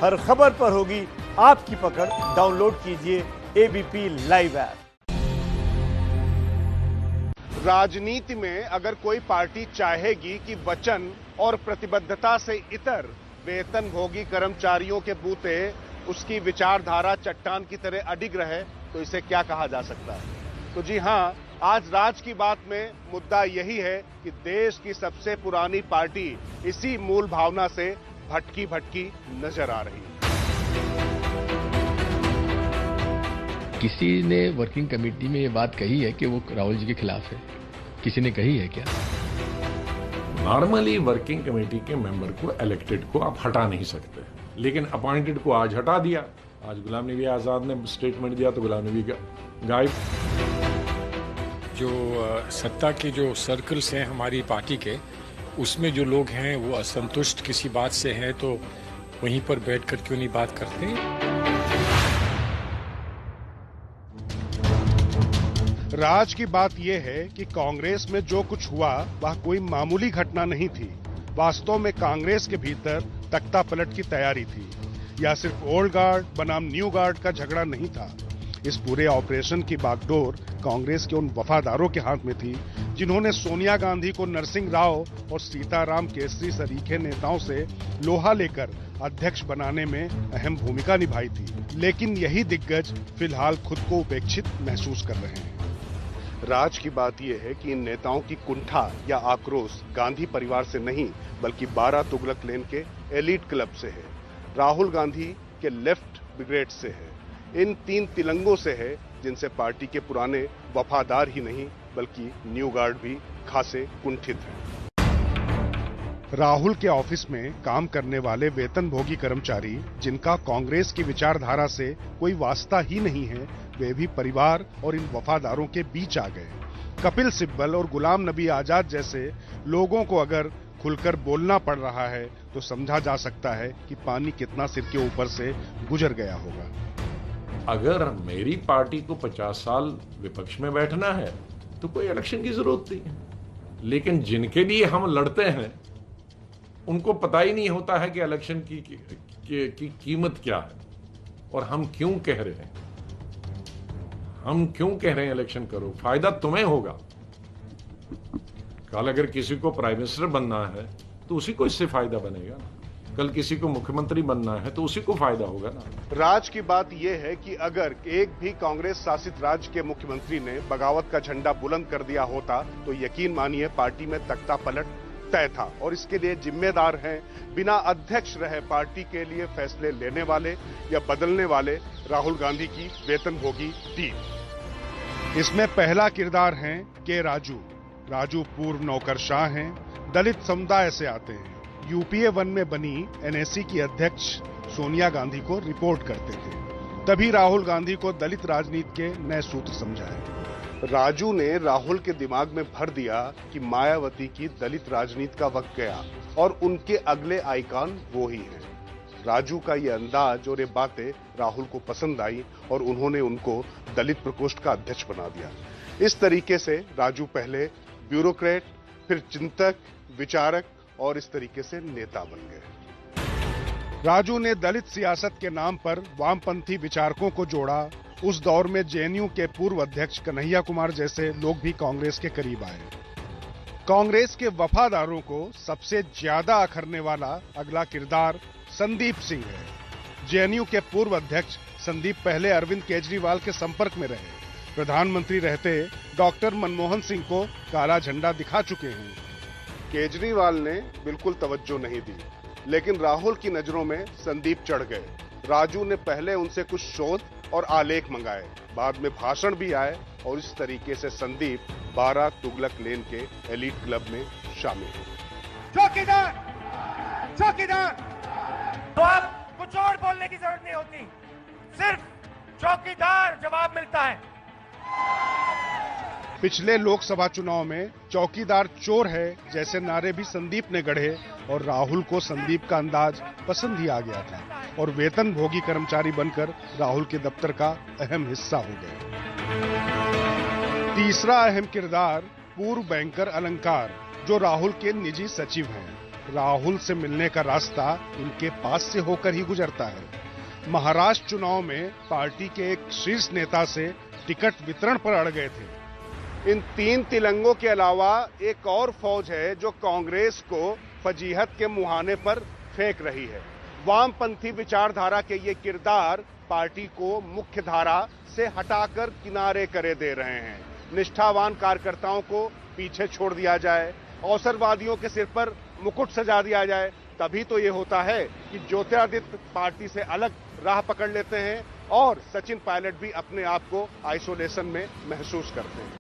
हर खबर पर होगी आपकी पकड़। डाउनलोड कीजिए एबीपी लाइव ऐप। राजनीति में अगर कोई पार्टी चाहेगी कि वचन और प्रतिबद्धता से इतर वेतनभोगी कर्मचारियों के बूते उसकी विचारधारा चट्टान की तरह अडिग रहे, तो इसे क्या कहा जा सकता है? तो जी हां, आज राज की बात में मुद्दा यही है कि देश की सबसे पुरानी पार्टी इसी मूल भावना से भटकी भटकी नजर आ रही है। किसी ने वर्किंग कमेटी में ये बात कही है कि वो राहुल जी के खिलाफ है? किसी ने कही है क्या? नॉर्मली वर्किंग कमेटी के मेंबर को, इलेक्टेड को आप हटा नहीं सकते, लेकिन अपॉइंटेड को आज हटा दिया। आज गुलाम नबी आजाद ने स्टेटमेंट दिया तो गुलाम नबी गायब। जो सत्ता के जो सर्कल्स हैं हमारी पार्टी के, उसमें जो लोग हैं वो असंतुष्ट किसी बात से हैं, तो वहीं पर बैठकर क्यों नहीं बात करते? राज की बात यह है कि कांग्रेस में जो कुछ हुआ वह कोई मामूली घटना नहीं थी। वास्तव में कांग्रेस के भीतर तख्ता पलट की तैयारी थी। यह सिर्फ ओल्ड गार्ड बनाम न्यू गार्ड का झगड़ा नहीं था। इस पूरे ऑपरेशन की बागडोर कांग्रेस के उन वफादारों के हाथ में थी जिन्होंने सोनिया गांधी को नरसिंह राव और सीताराम केसरी सरीखे नेताओं से लोहा लेकर अध्यक्ष बनाने में अहम भूमिका निभाई थी। लेकिन यही दिग्गज फिलहाल खुद को उपेक्षित महसूस कर रहे हैं। राज की बात यह है कि इन नेताओं की कुंठा या आक्रोश गांधी परिवार से नहीं, बल्कि 12 तुगलक लेन के एलीट क्लब से है, राहुल गांधी के लेफ्ट ब्रिगेड से है, इन 3 तिलंगों से है जिनसे पार्टी के पुराने वफादार ही नहीं बल्कि न्यू गार्ड भी खासे कुंठित हैं। राहुल के ऑफिस में काम करने वाले वेतनभोगी कर्मचारी जिनका कांग्रेस की विचारधारा से कोई वास्ता ही नहीं है, वे भी परिवार और इन वफादारों के बीच आ गए। कपिल सिब्बल और गुलाम नबी आजाद जैसे लोगों को अगर खुलकर बोलना पड़ रहा है तो समझा जा सकता है कि पानी कितना सिर के ऊपर से गुजर गया होगा। अगर मेरी पार्टी को 50 साल विपक्ष में बैठना है तो कोई इलेक्शन की जरूरत नहीं है, लेकिन जिनके लिए हम लड़ते हैं उनको पता ही नहीं होता है कि इलेक्शन की कीमत क्या है और हम क्यों कह रहे हैं। हम क्यों कह रहे हैं इलेक्शन करो, फायदा तुम्हें होगा। कल अगर किसी को प्राइम मिनिस्टर बनना है तो उसी को इससे फायदा बनेगा ना। कल किसी को मुख्यमंत्री बनना है तो उसी को फायदा होगा ना। राज की बात यह है कि अगर एक भी कांग्रेस शासित राज्य के मुख्यमंत्री ने बगावत का झंडा बुलंद कर दिया होता तो यकीन मानिए पार्टी में तख्ता पलट तय था, और इसके लिए जिम्मेदार हैं बिना अध्यक्ष रहे पार्टी के लिए फैसले लेने वाले या बदलने वाले राहुल गांधी की वेतनभोगी टीम। इसमें पहला किरदार है के राजू। राजू पूर्व नौकरशाह हैं, दलित समुदाय से आते हैं। यूपीए 1 में बनी एनएसी की अध्यक्ष सोनिया गांधी को रिपोर्ट करते थे। तभी राहुल गांधी को दलित राजनीति के नए सूत्र समझाए। राजू ने राहुल के दिमाग में भर दिया कि मायावती की दलित राजनीति का वक्त गया और उनके अगले आइकॉन वो ही हैं। राजू का ये अंदाज और ये बातें राहुल को पसंद आई और उन्होंने उनको दलित प्रकोष्ठ का अध्यक्ष बना दिया। इस तरीके से राजू पहले ब्यूरोक्रेट, फिर चिंतक, विचारक और इस तरीके से नेता बन गए। राजू ने दलित सियासत के नाम पर वामपंथी विचारकों को जोड़ा। उस दौर में जेएनयू के पूर्व अध्यक्ष कन्हैया कुमार जैसे लोग भी कांग्रेस के करीब आए। कांग्रेस के वफादारों को सबसे ज्यादा अखरने वाला अगला किरदार संदीप सिंह है। जेएनयू के पूर्व अध्यक्ष संदीप पहले अरविंद केजरीवाल के संपर्क में रहे। प्रधानमंत्री रहते डॉक्टर मनमोहन सिंह को काला झंडा दिखा चुके हैं। केजरीवाल ने बिल्कुल तवज्जो नहीं दी, लेकिन राहुल की नजरों में संदीप चढ़ गए। राजू ने पहले उनसे कुछ शोध और आलेख मंगाए, बाद में भाषण भी आए और इस तरीके से संदीप 12 तुगलक लेन के एलीट क्लब में शामिल हुए। चौकीदार, चौकीदार, तो आप कुछ और बोलने की जरूरत नहीं होती, सिर्फ चौकीदार जवाब मिलता है। पिछले लोकसभा चुनाव में चौकीदार चोर है जैसे नारे भी संदीप ने गढ़े और राहुल को संदीप का अंदाज पसंद ही आ गया था और वेतनभोगी कर्मचारी बनकर राहुल के दफ्तर का अहम हिस्सा हो गए। तीसरा अहम किरदार पूर्व बैंकर अलंकार, जो राहुल के निजी सचिव हैं। राहुल से मिलने का रास्ता उनके पास से होकर ही गुजरता है। महाराष्ट्र चुनाव में पार्टी के एक शीर्ष नेता से टिकट वितरण पर अड़ गए थे। इन 3 तिलंगों के अलावा एक और फौज है जो कांग्रेस को फजीहत के मुहाने पर फेंक रही है। वामपंथी विचारधारा के ये किरदार पार्टी को मुख्य धारा से हटाकर किनारे करे दे रहे हैं। निष्ठावान कार्यकर्ताओं को पीछे छोड़ दिया जाए, अवसरवादियों के सिर पर मुकुट सजा दिया जाए, तभी तो ये होता है कि ज्योतिरादित्य पार्टी से अलग राह पकड़ लेते हैं और सचिन पायलट भी अपने आप को आइसोलेशन में महसूस करते हैं।